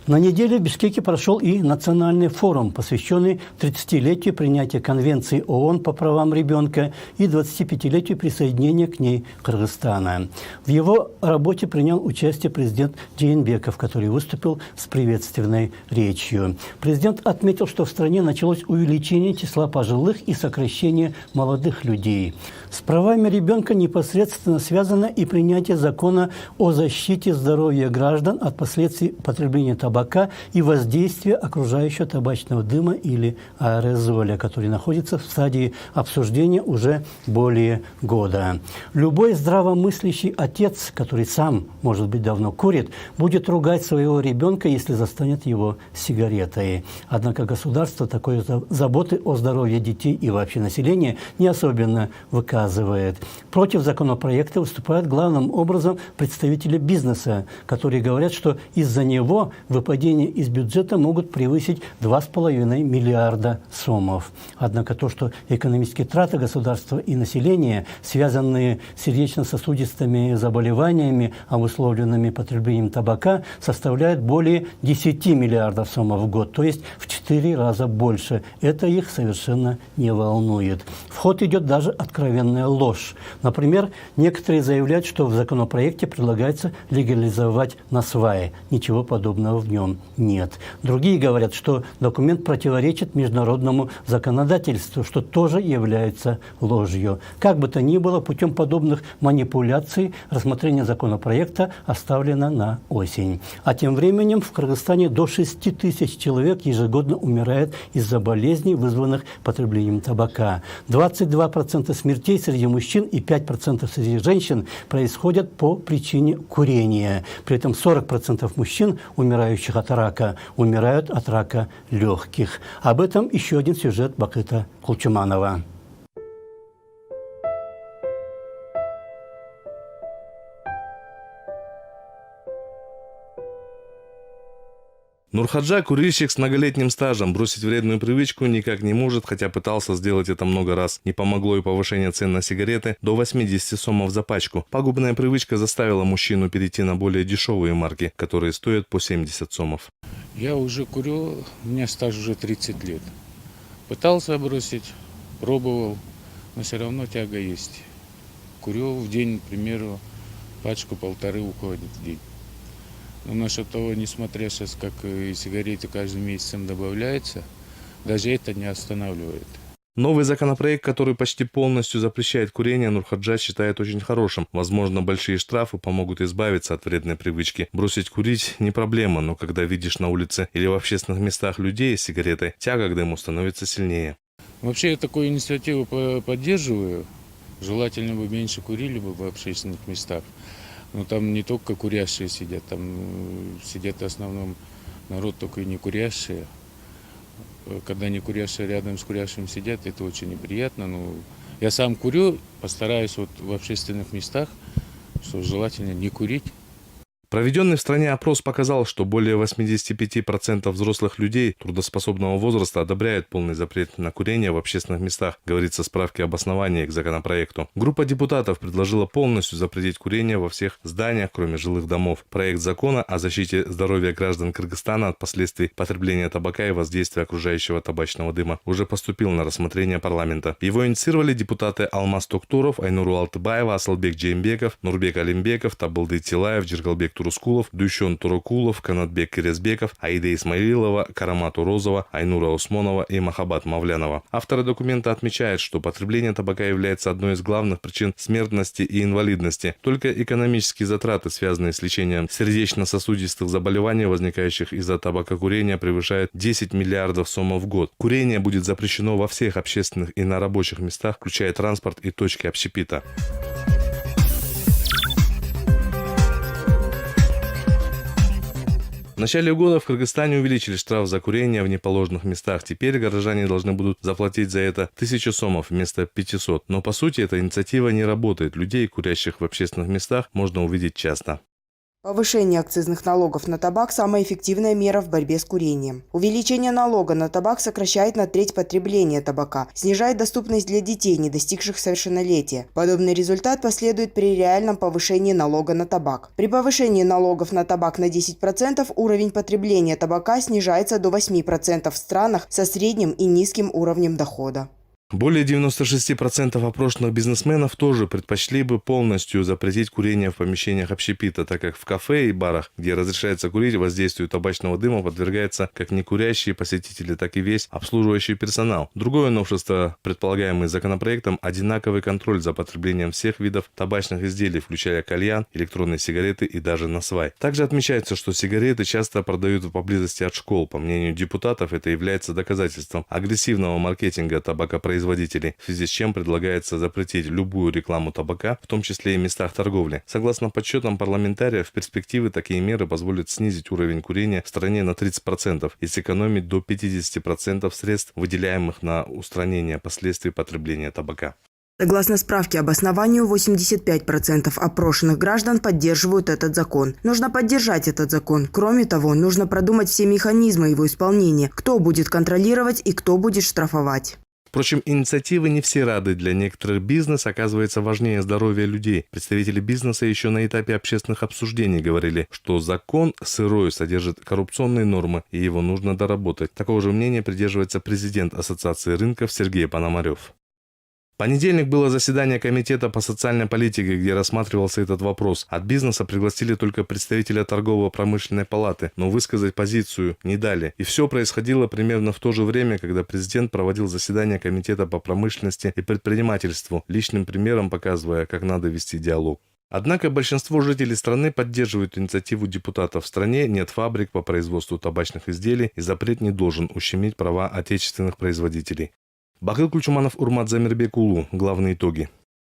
На неделе в Бишкеке прошел и национальный форум, посвященный 30-летию принятия Конвенции ООН по правам ребенка и 25-летию присоединения к ней Кыргызстана. В его работе принял участие президент Жээнбеков, который выступил с приветственной речью. Президент отметил, что в стране началось увеличение числа пожилых и сокращение молодых людей. С правами ребенка непосредственно связано и принятие закона о защите здоровья граждан от последствий потребления табака и воздействия окружающего табачного дыма или аэрозоля, который находится в стадии обсуждения уже более года. Любой здравомыслящий отец, который сам, может быть, давно курит, будет ругать своего ребенка, если застанет его сигаретой. Однако государство такой заботы о здоровье детей и вообще населения не особенно выказывает. Против законопроекта выступают главным образом представители бизнеса, которые говорят, что из-за него выпадения из бюджета могут превысить 2,5 миллиарда сомов. Однако то, что экономические траты государства и населения, связанные с сердечно-сосудистыми заболеваниями, обусловленными потреблением табака, составляют более 10 миллиардов сомов в год, то есть в 4 раза больше. Это их совершенно не волнует. В ход идет даже откровенная ложь. Например, некоторые заявляют, что в законопроекте предлагается легализовать насвай. Ничего подобного в нем нет. Другие говорят, что документ противоречит международному законодательству, что тоже является ложью. Как бы то ни было, путем подобных манипуляций рассмотрение законопроекта оставлено на осень. А тем временем в Кыргызстане до 6 тысяч человек ежегодно умирает из-за болезней, вызванных потреблением табака. 22% смертей среди мужчин и 5% среди женщин происходят по причине курения. При этом 40% мужчин, умирающих от рака, умирают от рака легких. Об этом еще один сюжет Бакыта Кулчуманова. Нурхаджа, курильщик с многолетним стажем, бросить вредную привычку никак не может, хотя пытался сделать это много раз. Не помогло и повышение цен на сигареты до 80 сомов за пачку. Пагубная привычка заставила мужчину перейти на более дешевые марки, которые стоят по 70 сомов. Я уже курю, у меня стаж уже 30 лет. Пытался бросить, пробовал, но все равно тяга есть. Курю в день, к примеру, пачку-полторы уходит в день. Но насчет того, несмотря сейчас, как и сигареты каждый месяц добавляется, даже это не останавливает. Новый законопроект, который почти полностью запрещает курение, Нурхаджа считает очень хорошим. Возможно, большие штрафы помогут избавиться от вредной привычки. Бросить курить не проблема, но когда видишь на улице или в общественных местах людей с сигаретой, тяга к дыму становится сильнее. Вообще я такую инициативу поддерживаю. Желательно бы меньше курили бы в общественных местах. Но там не только курящие сидят, там сидят в основном народ только и не курящие. Когда не курящие рядом с курящим сидят, это очень неприятно. Но я сам курю, постараюсь вот в общественных местах, что желательно не курить. Проведенный в стране опрос показал, что более 85% взрослых людей трудоспособного возраста одобряют полный запрет на курение в общественных местах, говорится в справке об основании к законопроекту. Группа депутатов предложила полностью запретить курение во всех зданиях, кроме жилых домов. Проект закона о защите здоровья граждан Кыргызстана от последствий потребления табака и воздействия окружающего табачного дыма уже поступил на рассмотрение парламента. Его инициировали депутаты Алмаз Токтуров, Айнуру Алтыбаева, Асылбек Жээнбеков, Нурбек Алимбеков, Табылды Тилаев, Жиргалбек Турускулов, Дүйшөн Турокулов, Канатбек Керезбеков, Аида Исмаилова, Карамат Урозова, Айнура Усмонова и Махаббат Мавлянова. Авторы документа отмечают, что потребление табака является одной из главных причин смертности и инвалидности. Только экономические затраты, связанные с лечением сердечно-сосудистых заболеваний, возникающих из-за табакокурения, превышают 10 миллиардов сомов в год. Курение будет запрещено во всех общественных и на рабочих местах, включая транспорт и точки общепита. В начале года в Кыргызстане увеличили штраф за курение в неположенных местах. Теперь горожане должны будут заплатить за это 1000 сомов вместо 500. Но по сути эта инициатива не работает. Людей, курящих в общественных местах, можно увидеть часто. Повышение акцизных налогов на табак – самая эффективная мера в борьбе с курением. Увеличение налога на табак сокращает на треть потребление табака, снижает доступность для детей, не достигших совершеннолетия. Подобный результат последует при реальном повышении налога на табак. При повышении налогов на табак на 10% уровень потребления табака снижается до 8% в странах со средним и низким уровнем дохода. Более 96% опрошенных бизнесменов тоже предпочли бы полностью запретить курение в помещениях общепита, так как в кафе и барах, где разрешается курить, воздействию табачного дыма подвергается как некурящие посетители, так и весь обслуживающий персонал. Другое новшество, предполагаемое законопроектом, одинаковый контроль за потреблением всех видов табачных изделий, включая кальян, электронные сигареты и даже насвай. Также отмечается, что сигареты часто продают поблизости от школ. По мнению депутатов, это является доказательством агрессивного маркетинга табакопроизводителей, в связи с чем предлагается запретить любую рекламу табака, в том числе и в местах торговли. Согласно подсчетам парламентариев, в перспективе такие меры позволят снизить уровень курения в стране на 30% и сэкономить до 50% средств, выделяемых на устранение последствий потребления табака. Согласно справке об основании, 85% опрошенных граждан поддерживают этот закон. Нужно поддержать этот закон. Кроме того, нужно продумать все механизмы его исполнения, кто будет контролировать и кто будет штрафовать. Впрочем, инициативы не все рады. Для некоторых бизнес оказывается важнее здоровья людей. Представители бизнеса еще на этапе общественных обсуждений говорили, что закон сырой содержит коррупционные нормы, и его нужно доработать. Такого же мнения придерживается президент Ассоциации рынков Сергей Пономарев. В понедельник было заседание Комитета по социальной политике, где рассматривался этот вопрос. От бизнеса пригласили только представителя торгово-промышленной палаты, но высказать позицию не дали. И все происходило примерно в то же время, когда президент проводил заседание Комитета по промышленности и предпринимательству, личным примером показывая, как надо вести диалог. Однако большинство жителей страны поддерживают инициативу депутатов. В стране нет фабрик по производству табачных изделий, и запрет не должен ущемить права отечественных производителей. Бахыл Кульчуманов, Урмат Замирбек Улу. Главные итоги.